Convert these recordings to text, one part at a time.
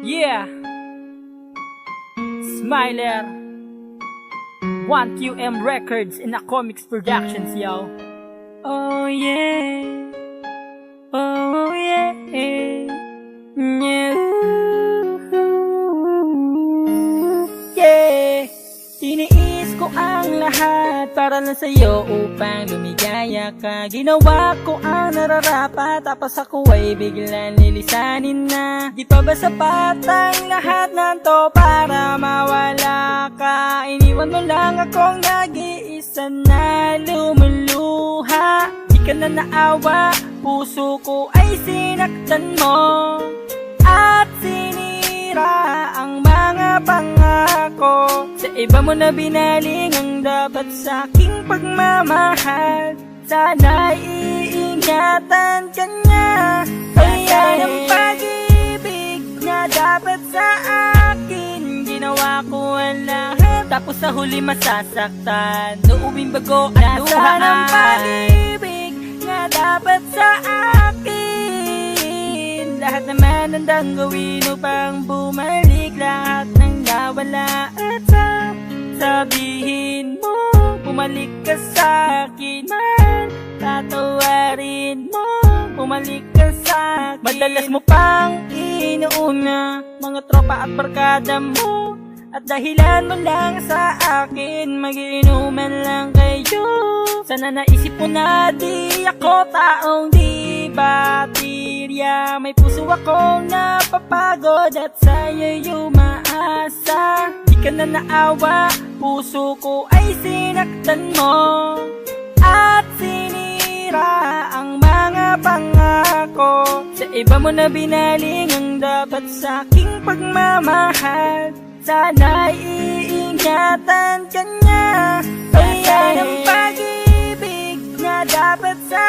Yeah, Smiler, 1QM Records in a Comics Productions, yo. Oh yeah, oh yeah, yeah. Tiniis ko ang lahat para lang sa'yo upang lumigaya ka. Ginawa ko ang nararapat, tapos ako ay biglang lilisanin na. Di pa ba sapat ang lahat ng to para mawala ka? Iniwan mo lang akong nag-iisa na lumuluha. Di ka na naawa, puso ko ay sinaktan mo at sinira ang mga pangako. Sa iba mo na binaling ang dapat sa aking pagmamahal. Sana iingatan ka niya. Kaya ng pag-ibig na dapat sa akin, ginawa ko ang lahat, tapos sa huli masasaktan. Nauwing bago at luhaan. Nasaan ang pag-ibig na dapat sa akin? Lahat naman handang gawin upang bumalik, lahat ng nawala at sabihin mo, bumalik ka sa akin man. Tatawarin mo, bumalik ka sa akin. Madalas mo pang inuuna mga tropa at barkada mo, at dahilan mo lang sa akin, mag-iinuman lang kayo. Sana naisip mo na di ako taong di baterya. May puso akong napapagod at sa'yo'y umaasa. Di ka na naawa, puso ko ay sinaktan mo at sinira ang mga pangako. Sa iba mo na binaling ang dapat sa aking pagmamahal. Sana iingatan ka niya. Kaya ng pag-ibig na dapat sa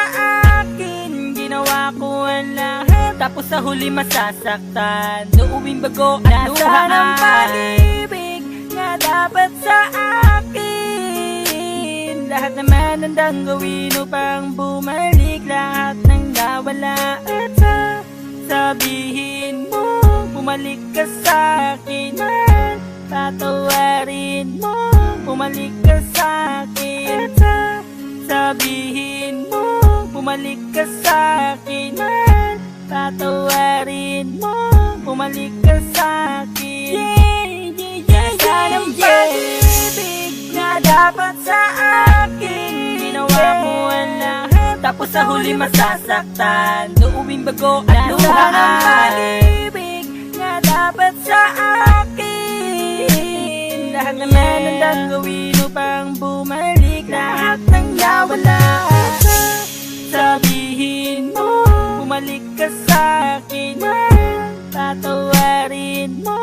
akin, ginawa ko ang lahat, tapos sa huli masasaktan. Nauwing bago at luhaan. Nasaan ang pag-ibig na dapat sa akin? Lahat naman handang gawin upang bumalik, lahat ng nawala at sabihin mo, bumalik ka sa akin man. Tatawarin mo, bumalik ka sa akin at sabihin mo, bumalik ka sa akin man. Tatawarin mo, bumalik ka sa akin. Nasaan ang pag-ibig na dapat sa akin? Ginawa mo ang lahat, tapos sa huli masasaktan. Nauwing bago at luhaan. Nasaan ang pag-ibig na dapat sa akin? Lahat naman handang gawin upang bumalik, lahat ng nawala at sabihin mo, bumalik ka sa akin man. Tatawarin mo,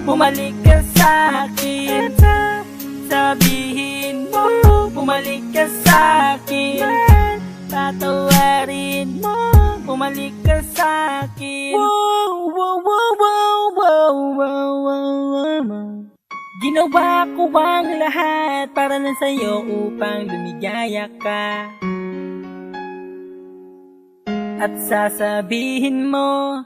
bumalik ka sa akin at sabihin mo, bumalik ka sa akin man. Tatawarin mo, bumalik ka sa akin. Wow, wow, wow, wow, wow, wow, wow, wow. Ginawa ko ang lahat para lang sa'yo upang lumigaya ka. At sasabihin mo,